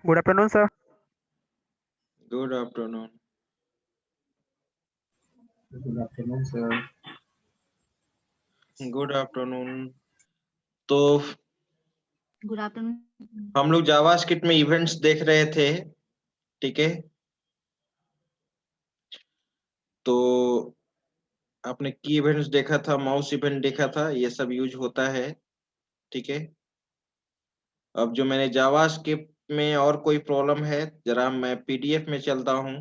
Good afternoon, sir. Good afternoon. Good afternoon, sir. Good afternoon. तो good afternoon. हम लोग JavaScript में events देख रहे थे, ठीक है। तो आपने की इवेंट्स देखा था, माउस इवेंट देखा था, ये सब यूज होता है, ठीक है। अब जो मैंने जावास्क्रिप्ट में और कोई प्रॉब्लम है, जरा मैं पीडीएफ में चलता हूँ।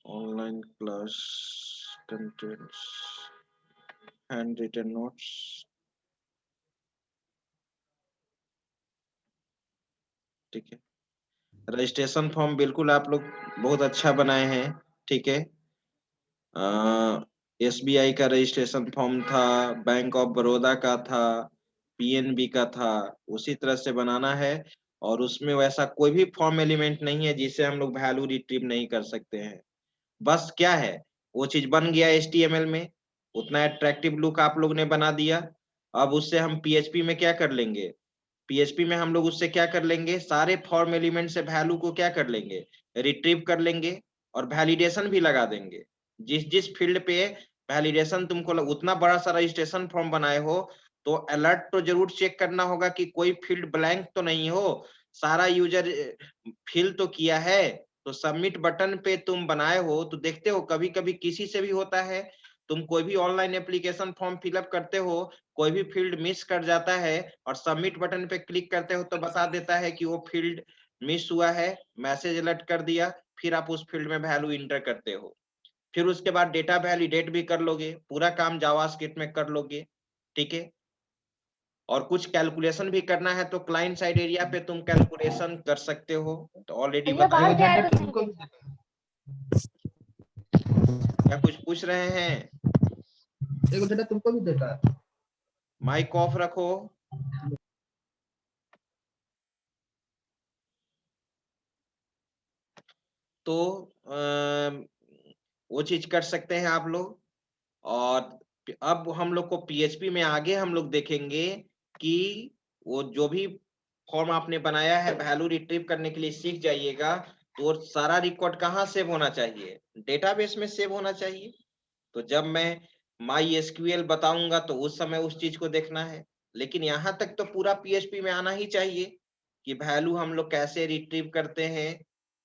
Online class contents, hand written notes, ठीक है। रजिस्ट्रेशन फॉर्म बिल्कुल आप लोग बहुत अच्छा बनाए हैं, ठीक है। एसबीआई का रजिस्ट्रेशन फॉर्म था, बैंक ऑफ बड़ौदा का था, पीएनबी का था, उसी तरह से बनाना है। और उसमें वैसा कोई भी फॉर्म एलिमेंट नहीं है जिसे हम लोग वैल्यू रिट्रीव नहीं कर सकते हैं। बस क्या है, वो चीज बन गया एचटीएमएल में, उतना अट्रैक्टिव लुक आप लोग ने बना दिया। अब उससे हम पीएचपी में क्या कर लेंगे, पीएचपी में हम लोग उससे क्या कर लेंगे, सारे फॉर्म एलिमेंट से वैल्यू को क्या कर लेंगे, रिट्रीव कर लेंगे और वैलिडेशन भी लगा देंगे। जिस जिस फील्ड पे वैलिडेशन तुमको उतना बड़ा सा रजिस्ट्रेशन फॉर्म बनाए हो, तो अलर्ट तो जरूर चेक करना होगा कि कोई फील्ड ब्लैंक तो नहीं हो, सारा यूजर फिल तो किया है। तो सबमिट बटन पे तुम बनाए हो तो देखते हो कभी कभी किसी से भी होता है, तुम कोई भी ऑनलाइन एप्लीकेशन फॉर्म फिलअप करते हो, कोई भी फील्ड मिस कर जाता है और सबमिट बटन पे क्लिक करते हो तो बता देता है कि वो फील्ड मिस हुआ है, मैसेज अलर्ट कर दिया। फिर आप उस फील्ड में वैल्यू इंटर करते हो, फिर उसके बाद डेटा वैलिडेट भी कर लोगे, पूरा काम जावास्क्रिप्ट में कर लोगे, ठीक है। और कुछ कैलकुलेशन भी करना है तो क्लाइंट साइड एरिया पे तुम कैलकुलेशन कर सकते हो, तो ऑलरेडी बताया गया है। तुमको भी क्या कुछ पूछ रहे हैं? एगो डेटा तुमको भी देता है। माइक ऑफ रखो। तो वो चीज कर सकते हैं आप लोग। और अब हम लोग को पीएचपी में आगे हम लोग देखेंगे कि वो जो भी फॉर्म आपने बनाया है वैल्यू रिट्रीव करने के लिए सीख जाइएगा, तो सारा रिकॉर्ड कहाँ सेव होना चाहिए, डेटाबेस में सेव होना चाहिए। तो जब मैं माई एसक्यूएल बताऊंगा तो उस समय उस चीज को देखना है, लेकिन यहाँ तक तो पूरा पीएचपी में आना ही चाहिए कि वैल्यू हम लोग कैसे रिट्रीव करते हैं,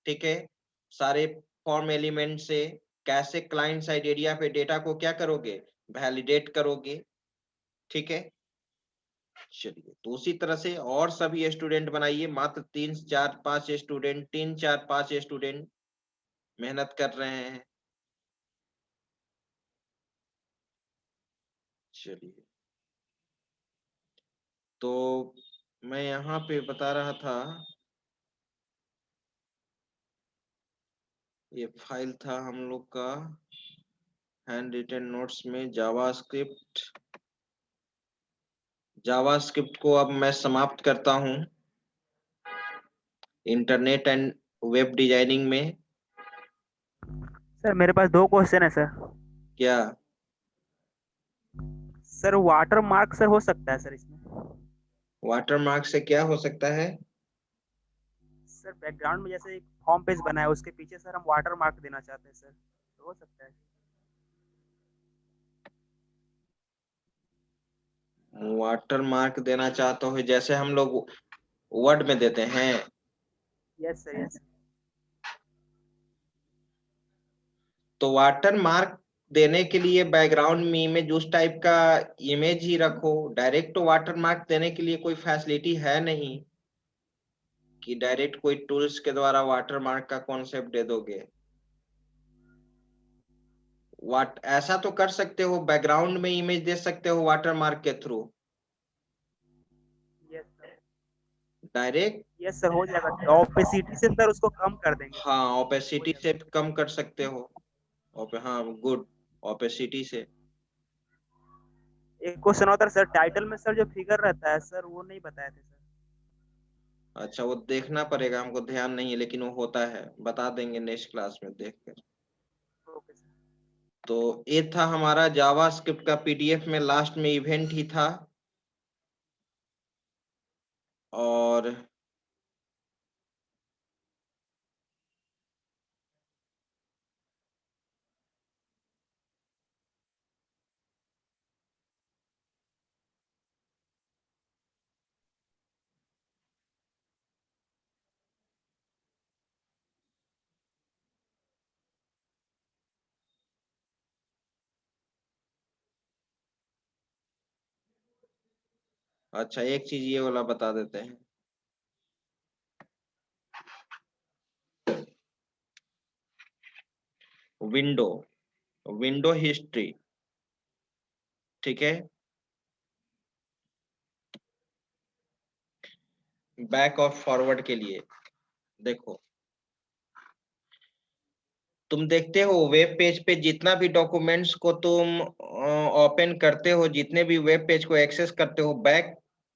ठीक है। सारे फॉर्म एलिमेंट से कैसे क्लाइंट साइड एरिया पे डेटा को क्या करोगे, वैलिडेट करोगे, ठीक है। चलिए, तो उसी तरह से और सभी स्टूडेंट बनाइए, मात्र 3 4 5 स्टूडेंट, 3 4 5 स्टूडेंट मेहनत कर रहे हैं। चलिए, तो मैं यहाँ पे बता रहा था, ये फाइल था हम लोग का हैंड रिटन नोट्स में जावास्क्रिप्ट। जावास्क्रिप्ट को अब मैं समाप्त करता हूँ इंटरनेट एंड वेब डिजाइनिंग में। सर मेरे पास 2 क्वेश्चन है सर। क्या? सर वाटर मार्क सर हो सकता है सर इसमें? वाटरमार्क से क्या हो सकता है? सर बैकग्राउंड में जैसे एक होम पेज बना है उसके पीछे सर हम वाटर मार्क देना चाहते हैं सर, तो हो सकता है? वाटरमार्क देना चाहते हो जैसे हम लोग वर्ड में देते हैं? Yes sir, yes. तो वाटरमार्क देने के लिए बैकग्राउंड में इमेज उस टाइप का इमेज ही रखो। डायरेक्ट तो वाटरमार्क देने के लिए कोई फैसिलिटी है नहीं कि डायरेक्ट कोई टूल्स के द्वारा वाटरमार्क का कॉन्सेप्ट दे दोगे। वाट ऐसा तो कर सकते हो, बैकग्राउंड में इमेज दे सकते हो वाटरमार्क के through. Yes sir, direct yes sir, हो जाएगा। ऑपेसिटी से सर उसको कम कर देंगे सर, हाँ, हो ओपेसिटी जाएगा। से कम कर सकते हो। हाँ, गुड, ओपेसिटी से। एक क्वेश्चन होता है सर, टाइटल में सर जो फिगर रहता है सर वो नहीं बताए थे सर। अच्छा, वो देखना पड़ेगा, हमको ध्यान नहीं है, लेकिन वो होता है, बता देंगे नेक्स्ट क्लास में देख कर। Okay sir. तो ये था हमारा जावास्क्रिप्ट का पीडीएफ में लास्ट में इवेंट ही था। और अच्छा, एक चीज ये वाला बता देते हैं। विंडो विंडो हिस्ट्री, ठीक है। बैक और फॉरवर्ड के लिए देखो, तुम देखते हो वेब पेज पे जितना भी डॉक्यूमेंट्स को तुम ओपन करते हो, जितने भी वेब पेज को एक्सेस करते हो, बैक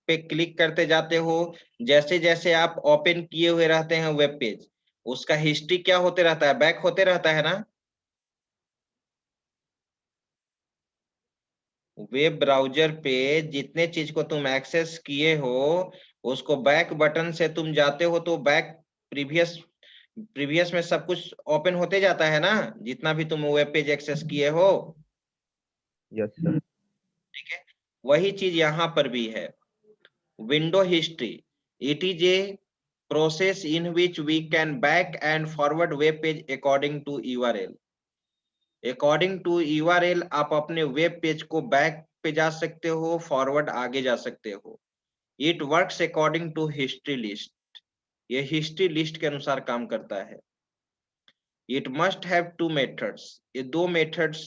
पे क्लिक करते जाते हो। जैसे जैसे आप ओपन किए हुए रहते हैं वेब पेज, उसका हिस्ट्री क्या होते रहता है, बैक होते रहता है ना। वेब ब्राउजर पे जितने चीज को तुम एक्सेस किए हो, उसको बैक बटन से तुम जाते हो तो बैक प्रीवियस प्रीवियस में सब कुछ ओपन होते जाता है ना, जितना भी तुम वेब पेज एक्सेस किए हो। Yes sir. ठीक है, वही चीज यहाँ पर भी है। Window history, it is a process in which we can back and forward web page according to URL. According to URL आप अपने वेब पेज को बैक पे जा सकते हो, फॉरवर्ड आगे जा सकते हो। It works according to history list, ये हिस्ट्री लिस्ट के अनुसार काम करता है। It must have two methods, ये दो मेथड्स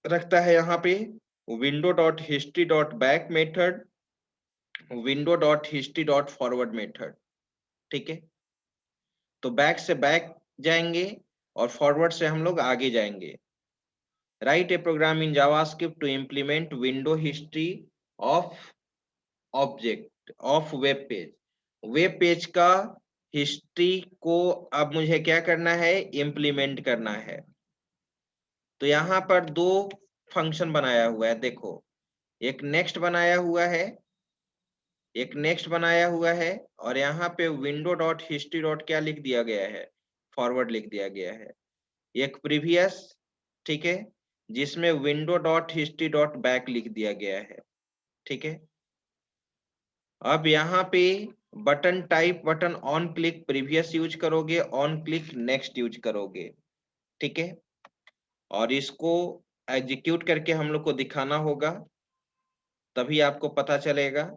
रखता है यहाँ पे, window dot history dot back method, window dot history dot forward method. ठीक है, तो बैक से बैक जाएंगे और फॉरवर्ड से हम लोग आगे जाएंगे। Write a program in JavaScript to implement window history of object of web page. Web page का हिस्ट्री को अब मुझे क्या करना है, इम्प्लीमेंट करना है। तो यहाँ पर दो फंक्शन बनाया हुआ है, देखो, एक नेक्स्ट बनाया हुआ है, एक नेक्स्ट बनाया हुआ है, और यहाँ पे विंडो डॉट हिस्ट्री डॉट क्या लिख दिया गया है, फॉरवर्ड लिख दिया गया है। एक प्रीवियस, ठीक है, जिसमें window dot history dot back लिख दिया गया है। ठीक है, अब यहाँ पे button type, button on click previous use करोगे, ऑन क्लिक नेक्स्ट यूज करोगे। ठीक है, और इसको एग्जीक्यूट करके हम लोग को दिखाना होगा, तभी आपको पता चलेगा।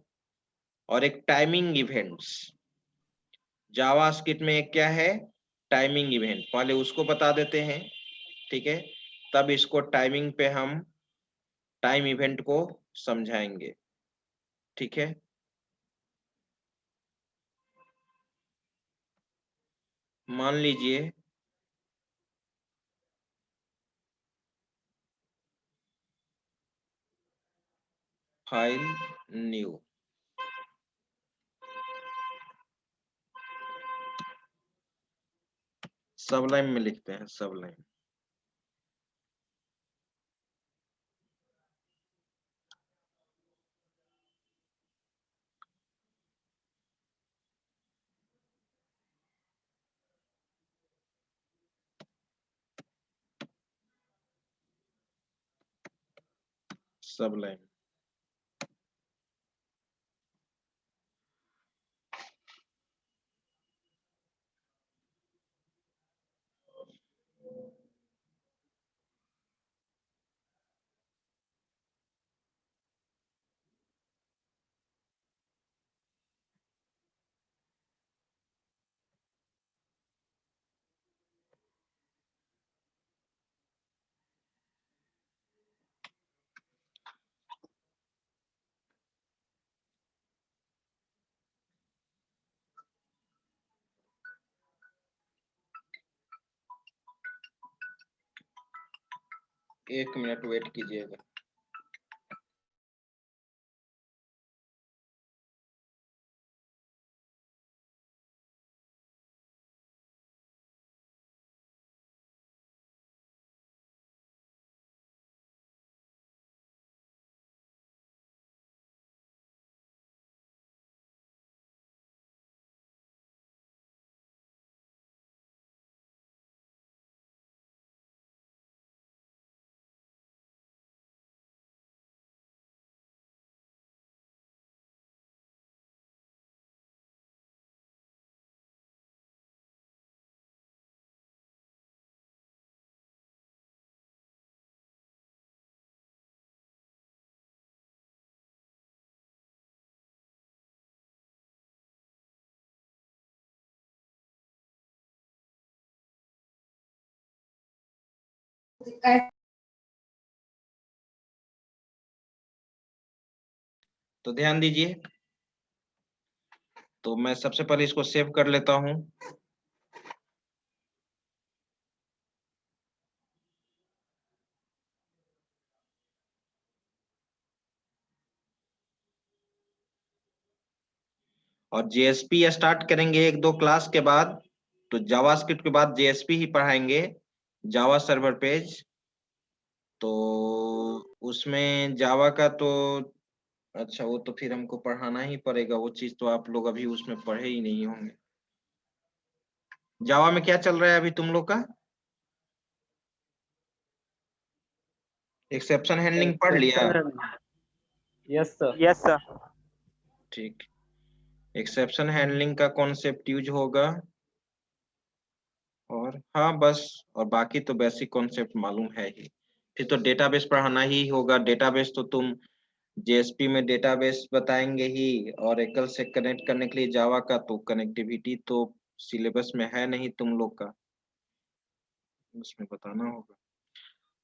और एक टाइमिंग इवेंट्स, जावास्क्रिप्ट में एक क्या है, टाइमिंग इवेंट, पहले उसको बता देते हैं। ठीक है, तब इसको टाइमिंग पे हम टाइम इवेंट को समझाएंगे। ठीक है, मान लीजिए फाइल न्यू, सबलाइन में लिखते हैं, सबलाइन। सबलाइन, एक मिनट वेट कीजिएगा। तो ध्यान दीजिए, तो मैं सबसे पहले इसको सेव कर लेता हूं। और जेएसपी स्टार्ट करेंगे 1-2 क्लास के बाद, तो जावास्क्रिप्ट के बाद जेएसपी ही पढ़ाएंगे, जावा सर्वर पेज। तो उसमें जावा का तो अच्छा, वो तो फिर हमको पढ़ाना ही पड़ेगा, वो चीज तो आप लोग अभी उसमें पढ़े ही नहीं होंगे। जावा में क्या चल रहा है अभी तुम लोग का? एक्सेप्शन हैंडलिंग पढ़ लिया? Yes sir. Yes sir. ठीक, एक्सेप्शन हैंडलिंग का कॉन्सेप्ट यूज होगा, और हाँ बस, और बाकी तो बेसिक कॉन्सेप्ट मालूम है ही। फिर तो डेटाबेस पढ़ाना ही होगा। डेटाबेस तो तुम जेएसपी में डेटाबेस बताएंगे ही, और एकल से कनेक्ट करने के लिए जावा का तो कनेक्टिविटी तो सिलेबस में है नहीं तुम लोग का, उसमें बताना होगा।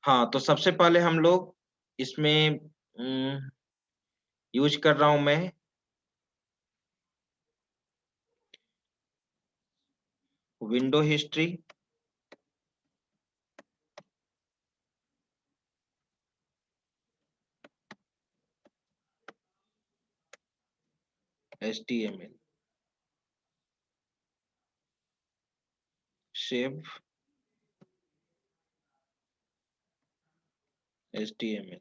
हाँ, तो सबसे पहले हम लोग इसमें यूज कर रहा हूं मैं window history, HTML, save HTML,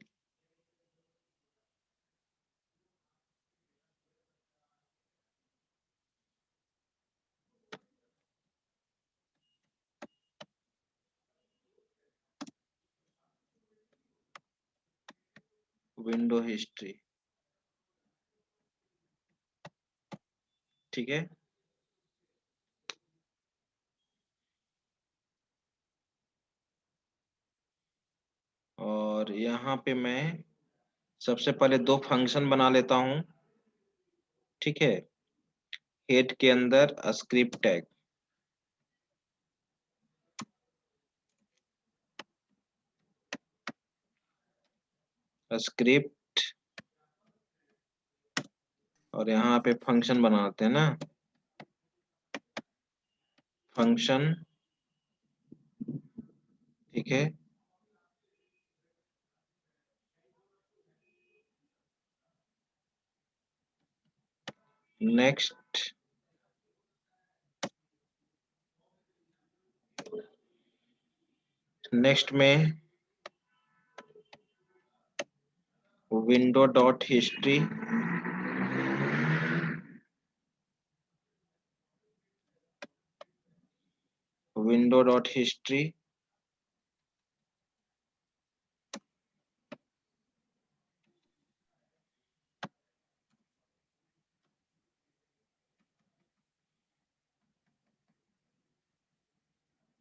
window history. ठीक है, और यहाँ पे मैं सबसे पहले 2 फंक्शन बना लेता हूँ। ठीक है, हेड के अंदर स्क्रिप्ट टैग, स्क्रिप्ट, और यहाँ पे फंक्शन बनाते हैं ना, फंक्शन। ठीक है, नेक्स्ट, नेक्स्ट में window dot history, window dot history,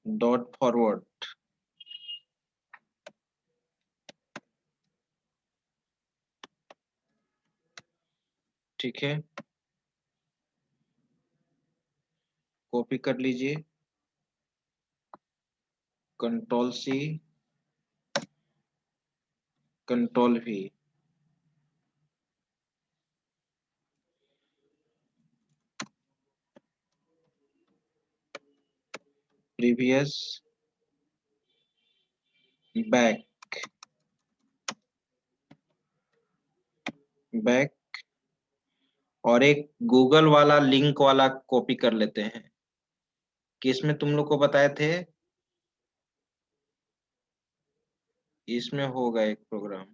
dot forward. ठीक है, कॉपी कर लीजिए, control C, control V, previous, back, back, और एक गूगल वाला लिंक वाला कॉपी कर लेते हैं, कि इसमें तुम लोग को बताए थे, इसमें होगा एक प्रोग्राम,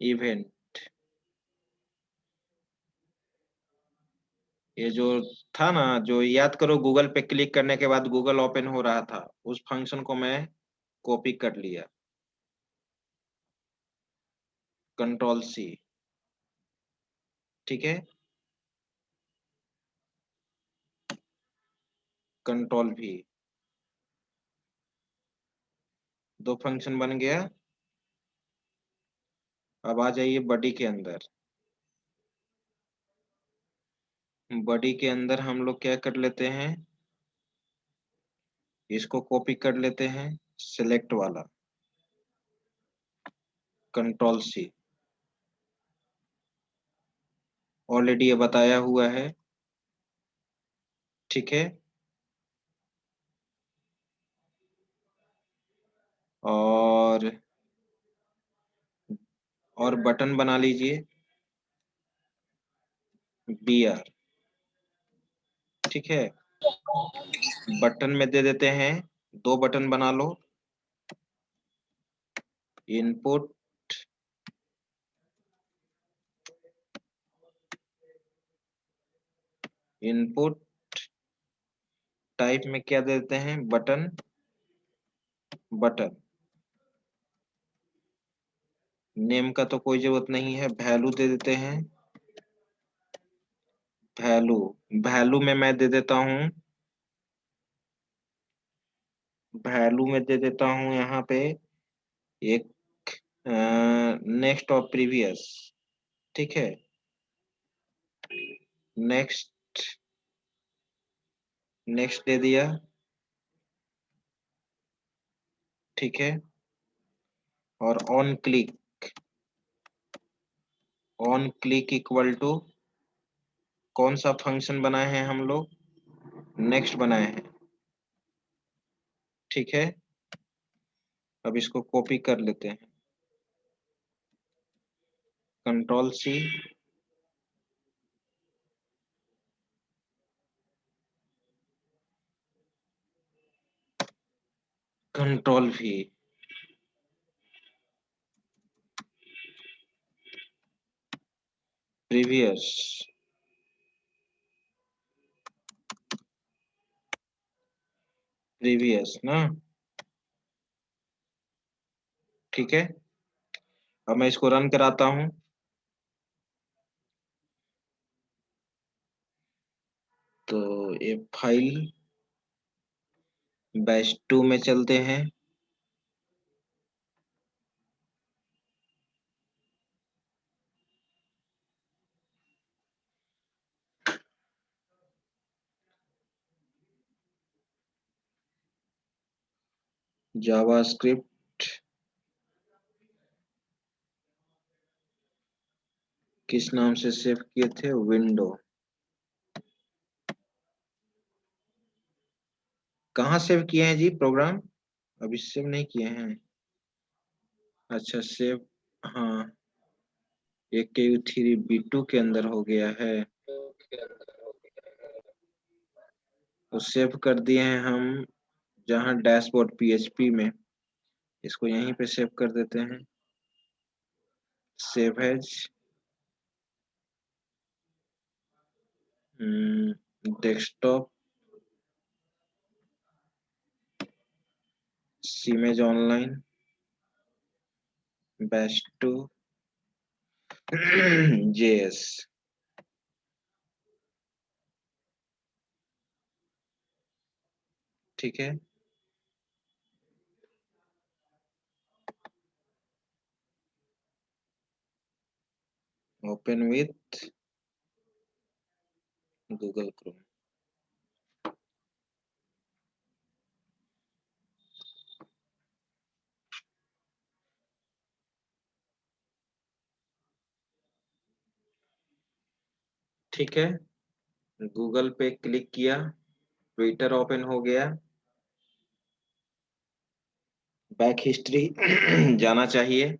इवेंट। ये जो था ना, जो याद करो, गूगल पे क्लिक करने के बाद गूगल ओपन हो रहा था, उस फंक्शन को मैं कॉपी कर लिया, कंट्रोल सी। ठीक है, कंट्रोल भी, 2 फंक्शन बन गया। अब आ जाइए बॉडी के अंदर, बॉडी के अंदर हम लोग क्या कर लेते हैं, इसको कॉपी कर लेते हैं, सिलेक्ट वाला, कंट्रोल सी, ऑलरेडी ये बताया हुआ है, ठीक है। और बटन बना लीजिए BR, ठीक है। बटन में दे देते हैं, 2 बटन बना लो, इनपुट, इनपुट टाइप में क्या दे देते हैं, बटन, बटन। नेम का तो कोई जरूरत नहीं है, वैल्यू दे देते हैं, वैल्यू, वैल्यू में मैं दे देता हूँ, वैल्यू में दे देता हूँ यहाँ पे एक नेक्स्ट और प्रीवियस, ठीक है। नेक्स्ट, नेक्स्ट दे दिया, ठीक है। और on click, on click equal to कौन सा फंक्शन बनाए हैं हम लोग, नेक्स्ट बनाए हैं, ठीक है। अब इसको कॉपी कर लेते हैं, control C, control V, previous, previous ना, ठीक है। अब मैं इसको रन कराता हूं, तो ये फाइल बैच 2 में चलते हैं, जावास्क्रिप्ट किस नाम से सेव किए थे, विंडो, कहाँ सेव किए हैं जी प्रोग्राम, अभी सेव नहीं किए हैं, अच्छा सेव, हाँ, एक KU3B2 के अंदर हो गया है, तो सेव कर दिए हैं हम, जहाँ डैशबोर्ड PHP में, इसको यहीं पे सेव कर देते हैं, सेव एज, डेस्कटॉप, सीमेज ऑनलाइन, बैच 2 JS, ठीक है। ओपन विथ गूगल क्रोम, ठीक है। गूगल पे क्लिक किया, ट्विटर ओपन हो गया, बैक हिस्ट्री जाना चाहिए,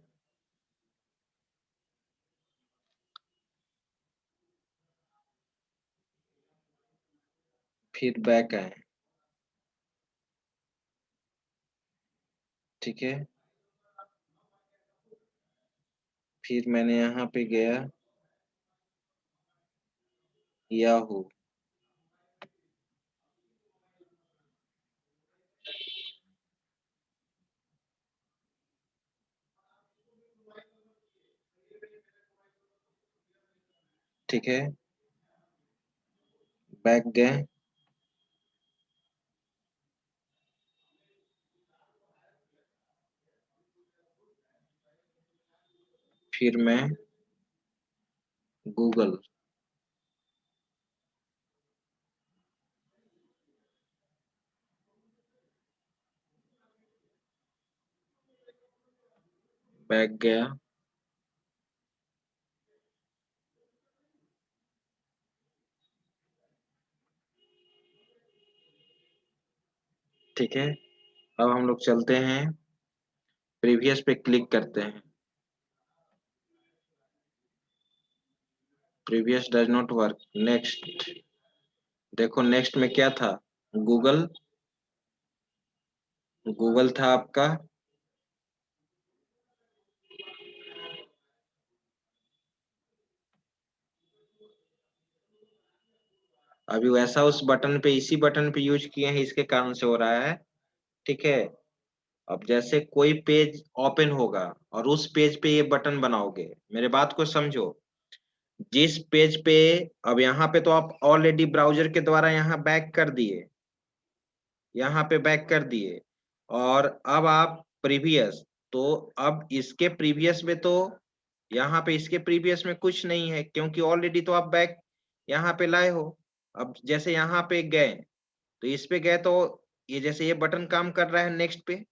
फिर बैक आए, ठीक है। फिर मैंने यहाँ पे गया, याहू, ठीक है, बैक गए, फिर मैं गूगल, बैक गया, ठीक है। अब हम लोग चलते हैं, प्रीवियस पे क्लिक करते हैं। Previous does not work, next. देखो नेक्स्ट में क्या था, गूगल, गूगल था आपका, अभी वैसा उस बटन पे, इसी बटन पे यूज किए हैं, इसके कारण से हो रहा है, ठीक है। अब जैसे कोई पेज ओपन होगा और उस पेज पे ये बटन बनाओगे, मेरे बात को समझो, जिस पेज पे, अब यहाँ पे तो आप ऑलरेडी ब्राउजर के द्वारा यहाँ बैक कर दिए, यहाँ पे बैक कर दिए, और अब आप प्रीवियस, तो अब इसके प्रीवियस में तो, यहाँ पे इसके प्रीवियस में कुछ नहीं है, क्योंकि ऑलरेडी तो आप बैक यहाँ पे लाए हो। अब जैसे यहाँ पे गए, तो इस पे गए, तो ये जैसे ये बटन काम कर रहा है नेक्स्ट पे,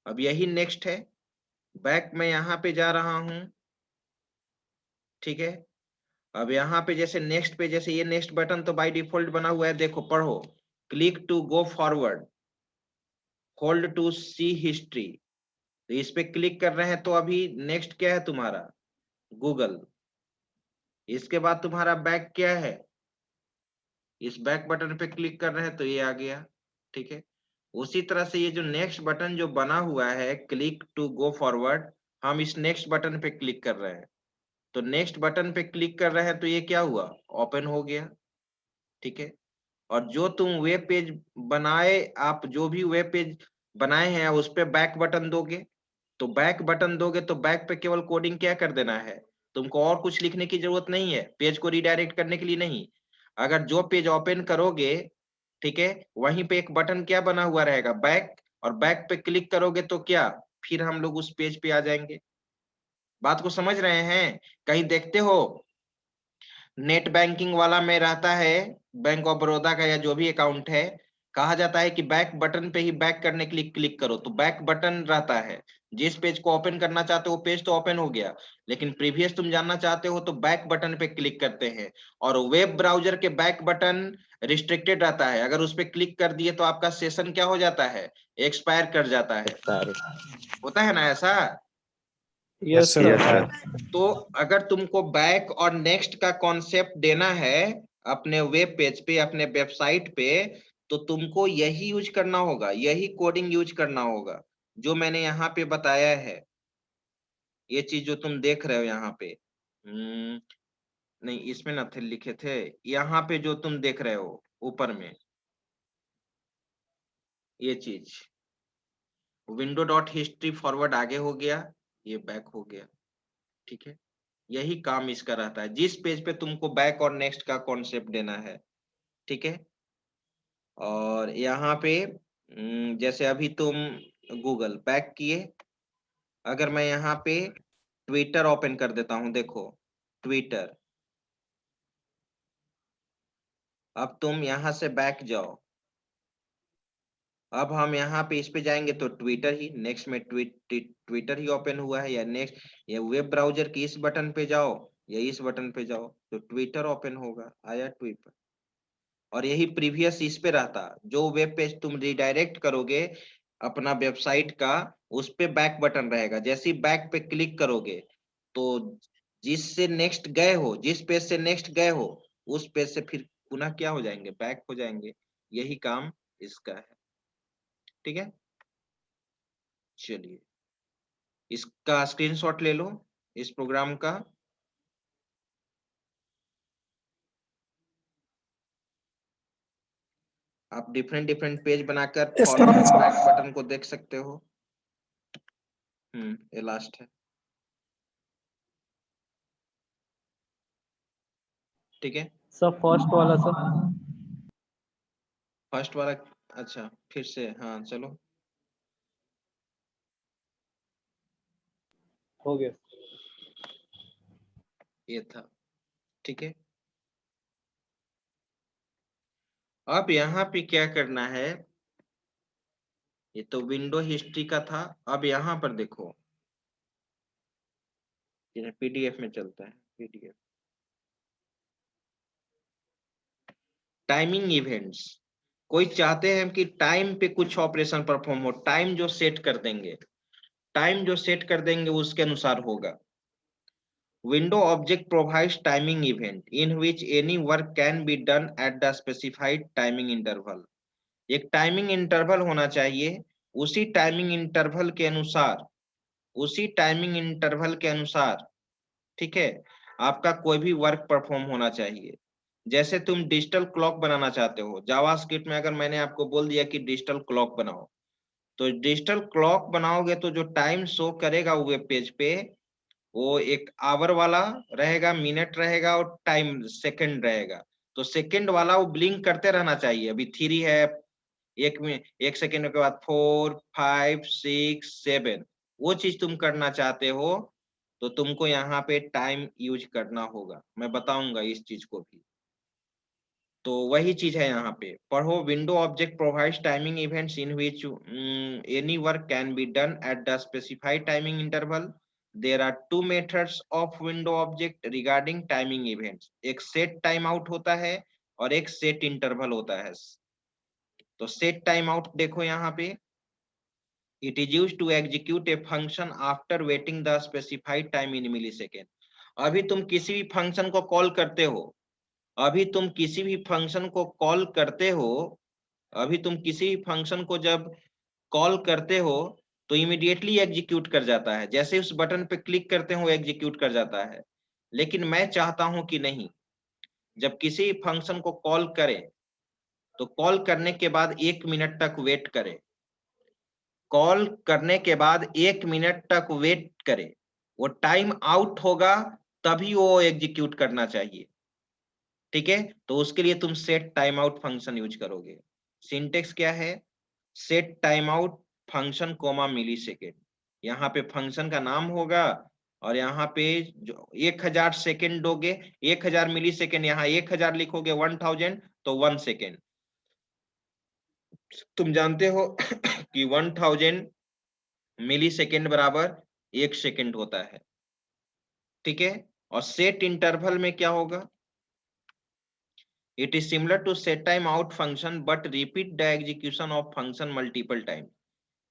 अब यही नेक्स्ट है, बैक मैं यहाँ पे जा रहा हूँ, ठीक है। अब यहाँ पे जैसे नेक्स्ट पे, जैसे ये नेक्स्ट बटन तो बाय डिफॉल्ट बना हुआ है, देखो पढ़ो, click to go forward, hold to see history, तो इस पे क्लिक कर रहे हैं, तो अभी नेक्स्ट क्या है तुम्हारा, गूगल। इसके बाद तुम्हारा बैक क्या है, इस बैक बटन पे क्लिक कर रहे हैं तो ये आ गया, ठीक है। उसी तरह से ये जो नेक्स्ट बटन जो बना हुआ है, क्लिक टू गो फॉरवर्ड, हम इस नेक्स्ट बटन पे क्लिक कर रहे हैं, तो नेक्स्ट बटन पे क्लिक कर रहे हैं, तो ये क्या हुआ, ओपन हो गया, ठीक है। और जो तुम वेब पेज बनाए, आप जो भी वेब पेज बनाए हैं उस पे बैक बटन दोगे, तो बैक बटन दोगे तो बैक पे केवल कोडिंग क्या कर देना है, तुमको और कुछ लिखने की जरूरत नहीं है, पेज को रिडायरेक्ट करने के लिए नहीं। अगर जो पेज ओपन करोगे, ठीक है, वहीं पे एक बटन क्या बना हुआ रहेगा, बैक, और बैक पे क्लिक करोगे तो क्या, फिर हम लोग उस पेज पे आ जाएंगे। बात को समझ रहे हैं? कहीं देखते हो नेट बैंकिंग वाला में रहता है, बैंक ऑफ बड़ौदा का या जो भी अकाउंट है, कहा जाता है कि बैक बटन पे ही बैक करने के लिए क्लिक करो, तो बैक बटन रहता है, जिस पेज को ओपन करना चाहते हो वो पेज तो ओपन हो गया, लेकिन प्रीवियस तुम जानना चाहते हो तो बैक बटन पे क्लिक करते हैं। और वेब ब्राउजर के बैक बटन रिस्ट्रिक्टेड रहता है, अगर उस पर क्लिक कर दिए तो आपका सेशन क्या हो जाता है, एक्सपायर कर जाता है, होता है ना ऐसा। Yes sir. तो अगर तुमको बैक और नेक्स्ट का कॉन्सेप्ट देना है अपने वेब पेज पे, अपने वेबसाइट पे, तो तुमको यही यूज करना होगा, यही कोडिंग यूज करना होगा जो मैंने यहाँ पे बताया है। ये चीज जो तुम देख रहे हो यहाँ पे, नहीं इसमें ना थे लिखे थे, यहाँ पे जो तुम देख रहे हो ऊपर में, ये चीज विंडो डॉट हिस्ट्री फॉरवर्ड आगे हो गया, ये बैक हो गया, ठीक है। यही काम इसका रहता है, जिस पेज पे तुमको बैक और नेक्स्ट का कॉन्सेप्ट देना है, ठीक है। और यहाँ पे जैसे अभी तुम गूगल बैक किए, अगर मैं यहाँ पे ट्विटर ओपन कर देता हूं, देखो ट्विटर, अब तुम यहाँ से बैक जाओ, अब हम यहाँ पे इस पे जाएंगे तो ट्विटर ही नेक्स्ट में ट्विटर ही ओपन हुआ है, या नेक्स्ट, या वेब ब्राउजर की इस बटन पे जाओ या इस बटन पे जाओ तो ट्विटर ओपन होगा, आया ट्विटर। और यही प्रीवियस इस पे रहता, जो वेब पेज तुम रिडायरेक्ट करोगे अपना वेबसाइट का, उस पे बैक बटन रहेगा, जैसे ही बैक पे क्लिक करोगे तो जिससे नेक्स्ट गए हो, जिस पेज से नेक्स्ट गए हो, उस पेज से फिर पुनः क्या हो जाएंगे, बैक हो जाएंगे। यही काम इसका है, ठीक है। चलिए इसका स्क्रीनशॉट ले लो, इस प्रोग्राम का। आप डिफरेंट डिफरेंट पेज बनाकर फॉरवर्ड बैक बटन को देख सकते हो। ये लास्ट है, ठीक है। सर फर्स्ट वाला सर। फर्स्ट वाला, अच्छा फिर से, हाँ चलो, हो गया। ये था, ठीक है। अब यहाँ पे क्या करना है, ये तो विंडो हिस्ट्री का था, अब यहाँ पर देखो पीडीएफ में चलता है पीडीएफ। टाइमिंग इवेंट्स, कोई चाहते हैं कि टाइम पे कुछ ऑपरेशन परफॉर्म हो, टाइम जो सेट कर देंगे, टाइम जो सेट कर देंगे उसके अनुसार होगा। Window object provides timing event in which any work can be done at the specified timing interval. एक टाइमिंग इंटरवल होना चाहिए, उसी टाइमिंग इंटरवल के अनुसार, उसी टाइमिंग इंटरवल के अनुसार, ठीक है, आपका कोई भी वर्क परफॉर्म होना चाहिए। जैसे तुम डिजिटल क्लॉक बनाना चाहते हो, जावास्क्रिप्ट में अगर मैंने आपको बोल दिया कि डिजिटल क्लॉक बनाओ, तो डिजिटल क्लॉक बनाओगे तो जो टाइम शो करेगा वेब पेज पे, वो एक आवर वाला रहेगा, मिनट रहेगा और टाइम सेकंड रहेगा। तो सेकंड वाला वो ब्लिंक करते रहना चाहिए। अभी 3 है, एक सेकंड के बाद 4 5 6 7, वो चीज तुम करना चाहते हो तो तुमको यहाँ पे टाइम यूज करना होगा। मैं बताऊंगा इस चीज को भी। तो वही चीज है यहाँ पे पढ़ो। Window object provides timing events in which any work can be done at the specified timing interval. There are 2 methods of window object regarding timing events. एक सेट टाइम आउट होता है और एक सेट इंटरवल होता है। तो set time out देखो यहाँ पे, it is used to execute a function after waiting the specified time in millisecond। अभी तुम किसी भी फंक्शन को कॉल करते हो, अभी तुम किसी भी फंक्शन को कॉल करते हो, अभी तुम किसी भी फंक्शन को जब कॉल करते हो तो इमीडिएटली एग्जीक्यूट कर जाता है। जैसे उस बटन पे क्लिक करते हो एग्जीक्यूट कर जाता है। लेकिन मैं चाहता हूं कि नहीं, जब किसी फंक्शन को कॉल करें तो कॉल करने के बाद 1 मिनट तक वेट करें, कॉल करने के बाद 1 मिनट तक वेट करे, वो टाइम आउट होगा तभी वो एग्जीक्यूट करना चाहिए। ठीक है, तो उसके लिए तुम set time out function use करोगे। सिंटेक्स क्या है, set time out function comma millisecond. यहाँ पे फंक्शन का नाम होगा और यहाँ पे जो 1000 सेकेंड दोगे, 1000 मिली सेकेंड, यहाँ 1000 लिखोगे 1000 तो 1 सेकेंड। तुम जानते हो कि 1000 मिली सेकेंड बराबर 1 सेकेंड होता है। ठीक है, और सेट इंटरवल में क्या होगा, it is similar to set time out function but repeat the execution of function multiple time.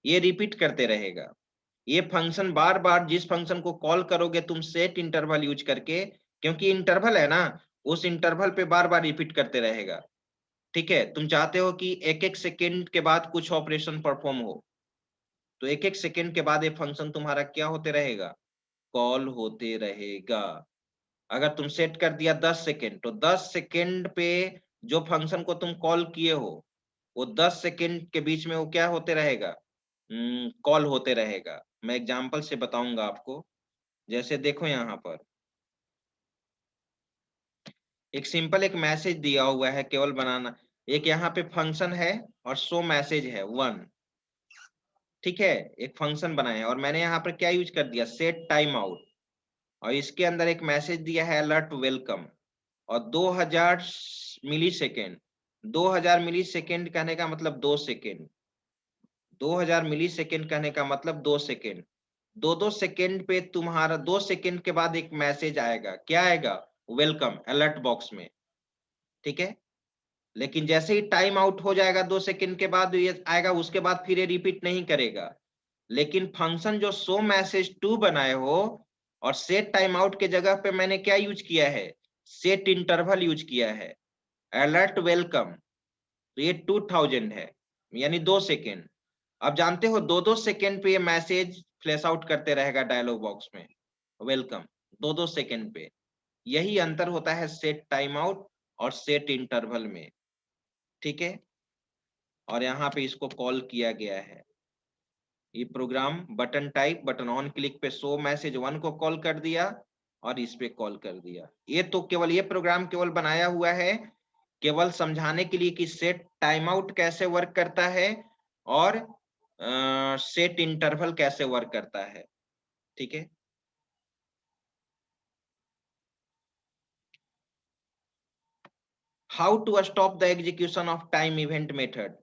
ये रिपीट करते रहेगा, ये फंक्शन बार बार जिस फंक्शन को कॉल करोगे तुम सेट इंटरवल यूज करके, क्योंकि इंटरवल है ना, उस इंटरवल पे बार बार रिपीट करते रहेगा। ठीक है, तुम चाहते हो कि एक एक सेकेंड के बाद कुछ ऑपरेशन परफॉर्म हो, तो एक एक सेकेंड के बाद ये फंक्शन तुम्हारा क्या होते रहेगा, कॉल होते रहेगा। अगर तुम सेट कर दिया 10 सेकेंड, तो 10 सेकेंड पे जो फंक्शन को तुम कॉल किए हो वो 10 सेकेंड के बीच में वो क्या होते रहेगा, कॉल होते रहेगा। मैं एग्जांपल से बताऊंगा आपको। जैसे देखो यहाँ पर एक सिंपल एक मैसेज दिया हुआ है, केवल बनाना। एक यहाँ पे फंक्शन है और शो मैसेज है 1। ठीक है, एक फंक्शन बनाया और मैंने यहाँ पर क्या यूज कर दिया, सेट टाइम आउट, और इसके अंदर एक मैसेज दिया है अलर्ट वेलकम, और 2000 मिली सेकेंड। 2000 मिली सेकेंड कहने का मतलब 2 सेकेंड, 2000 मिली सेकेंड कहने का मतलब 2 सेकेंड। 2 सेकेंड पे तुम्हारा 2 सेकेंड के बाद एक मैसेज आएगा, क्या आएगा, वेलकम, अलर्ट बॉक्स में। ठीक है, लेकिन जैसे ही टाइम आउट हो जाएगा 2 सेकेंड के बाद ये आएगा, उसके बाद फिर ये रिपीट नहीं करेगा। लेकिन फंक्शन जो शो मैसेज 2 बनाए हो और सेट टाइम आउट के जगह पे मैंने क्या यूज किया है, सेट इंटरवल यूज किया है, अलर्ट वेलकम, तो ये 2000 है, यानी 2 सेकेंड। अब जानते हो 2-2 सेकेंड पे ये मैसेज फ्लैश आउट करते रहेगा डायलॉग बॉक्स में, वेलकम, 2-2 सेकेंड पे। यही अंतर होता है सेट टाइम आउट और सेट इंटरवल में। ठीक है, और यहाँ पे इसको कॉल किया गया है, ये program button type, button on click पे शो मैसेज 1 को कॉल कर दिया और इस पे कॉल कर दिया। ये तो केवल ये प्रोग्राम केवल बनाया हुआ है केवल समझाने के लिए कि सेट टाइम आउट कैसे वर्क करता है और सेट इंटरवल कैसे वर्क करता है। ठीक है, how to stop the execution of time event method.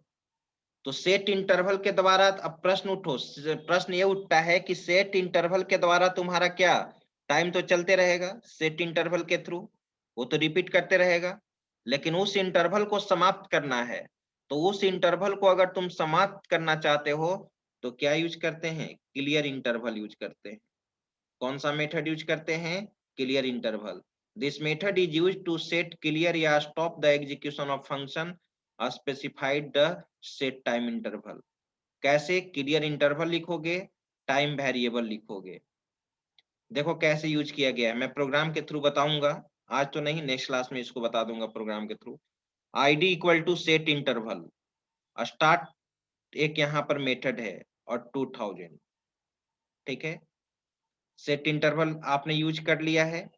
तो सेट इंटरवल के द्वारा अब प्रश्न ये उठता है कि सेट इंटरवल के द्वारा तुम्हारा क्या टाइम तो चलते रहेगा सेट इंटरवल के थ्रू, वो तो रिपीट करते रहेगा, लेकिन उस इंटरवल को समाप्त करना है। तो उस इंटरवल को अगर तुम समाप्त करना चाहते हो तो क्या यूज करते हैं? क्लियर इंटरवल यूज करते हैं। कौन सा मेथड यूज करते हैं? Clear interval. This method is used to set clear या stop the execution of function specified the set time interval. कैसे? क्लियर इंटरवल लिखोगे, टाइम वेरिएबल लिखोगे। देखो कैसे यूज किया गया है, मैं प्रोग्राम के थ्रू बताऊंगा, आज तो नहीं, नेक्स्ट क्लास में इसको बता दूंगा प्रोग्राम के through. id equal to set interval, start एक यहाँ पर मेथड है और 2000, ठीक है। सेट इंटरवल आपने यूज कर लिया है।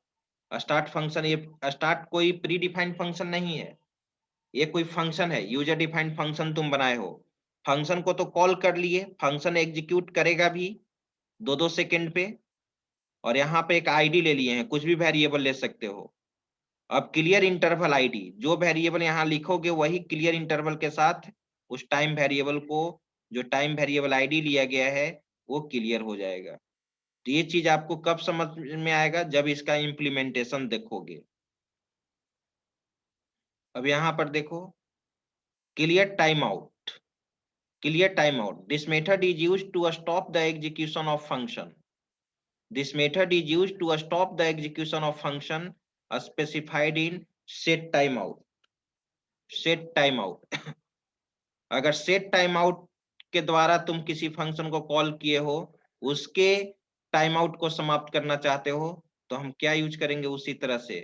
स्टार्ट फंक्शन, ये स्टार्ट कोई प्री डिफाइंड फंक्शन नहीं है, ये कोई फंक्शन है, यूजर डिफाइंड फंक्शन तुम बनाए हो। फंक्शन को तो कॉल कर लिए, फंक्शन एग्जीक्यूट करेगा भी 2-2 सेकंड पे, और यहाँ पे एक आईडी ले लिए हैं, कुछ भी वेरिएबल ले सकते हो। अब क्लियर इंटरवल आईडी, जो वेरिएबल यहाँ लिखोगे वही क्लियर इंटरवल के साथ उस टाइम वेरिएबल को, जो टाइम वेरिएबल आईडी लिया गया है वो क्लियर हो जाएगा। तो ये चीज आपको कब समझ में आएगा? जब इसका इम्प्लीमेंटेशन देखोगे। अब यहाँ पर देखो, clear time out, clear time out, this method is used to stop the execution of function. This method is used to stop the execution of function specified in set timeout. Set timeout अगर set timeout के द्वारा तुम किसी function को call किए हो, उसके time out को समाप्त करना चाहते हो, तो हम क्या यूज करेंगे? उसी तरह से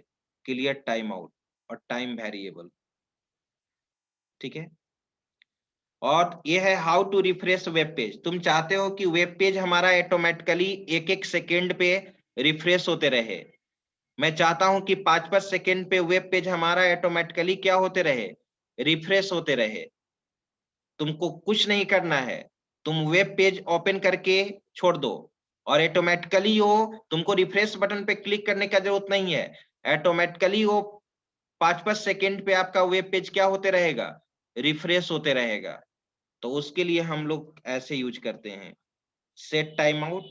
क्लियर टाइम आउट और टाइम वेरिएबल, ठीक है। और ये है how to refresh web page. तुम चाहते हो कि वेब पेज हमारा ऑटोमेटिकली 1-1 सेकेंड पे रिफ्रेश होते रहे। मैं चाहता हूं कि 5-5 सेकेंड पे वेब पेज हमारा ऑटोमेटिकली क्या होते रहे? रिफ्रेश होते रहे। तुमको कुछ नहीं करना है, तुम वेब पेज ओपन करके छोड़ दो और ऑटोमेटिकली वो, तुमको रिफ्रेश बटन पे क्लिक करने का जरूरत नहीं है, ऑटोमेटिकली वो 5-5 सेकेंड पे आपका वेब पेज क्या होते रहेगा? रिफ्रेश होते रहेगा। तो उसके लिए हम लोग ऐसे यूज करते हैं, set time out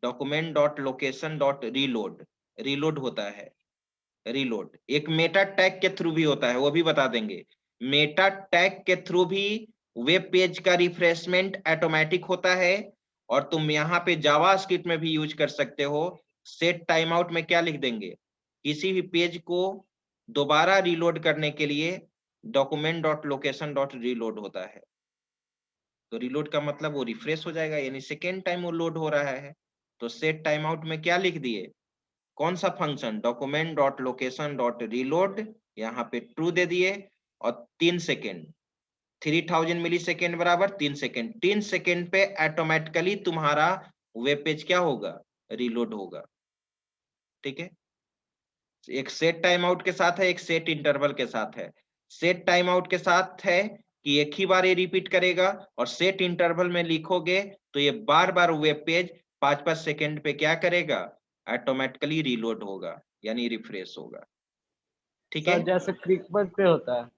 document dot location dot reload, reload होता है, रीलोड एक मेटा टैग के थ्रू भी होता है, वो भी बता देंगे। मेटा टैग के थ्रू भी वेब पेज का रिफ्रेशमेंट ऑटोमेटिक होता है, और तुम यहाँ पे जावास्क्रिप्ट में भी यूज कर सकते हो। सेट टाइम आउट में क्या लिख देंगे? किसी भी पेज को दोबारा रीलोड करने के लिए document dot location dot reload होता है। तो रीलोड का मतलब वो रिफ्रेश हो जाएगा, यानी सेकेंड टाइम वो लोड हो रहा है। तो सेट टाइम आउट में क्या लिख दिए? कौन सा function? Document dot location dot reload, यहाँ पे ट्रू दे दिए, और 3 सेकेंड, 3000 मिली सेकेंड बराबर 3 सेकेंड, 3 सेकेंड पे ऑटोमेटिकली तुम्हारा वेब पेज क्या होगा? रीलोड होगा, ठीक है। एक सेट टाइम आउट के साथ है, एक सेट इंटरवल के साथ है। सेट टाइम आउट के साथ है कि एक ही बार ये रिपीट करेगा, और सेट इंटरवल में लिखोगे तो ये बार बार वेब पेज 5-5 सेकेंड पे क्या करेगा? ऑटोमेटिकली रीलोड होगा, यानी रिफ्रेश होगा, ठीक है। सर जैसे क्रिकबज पे होता है।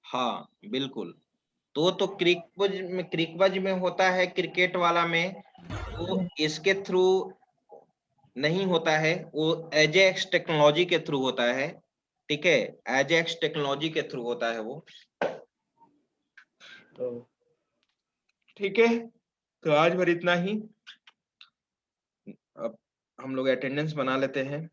हाँ बिल्कुल, तो क्रिकबज में होता है, क्रिकेट वाला में, तो इसके थ्रू नहीं होता है, वो एजेक्स टेक्नोलॉजी के थ्रू होता है, ठीक है। एजेक्स टेक्नोलॉजी के थ्रू होता है वो, तो ठीक है। तो आज भर इतना ही, अब हम लोग अटेंडेंस बना लेते हैं।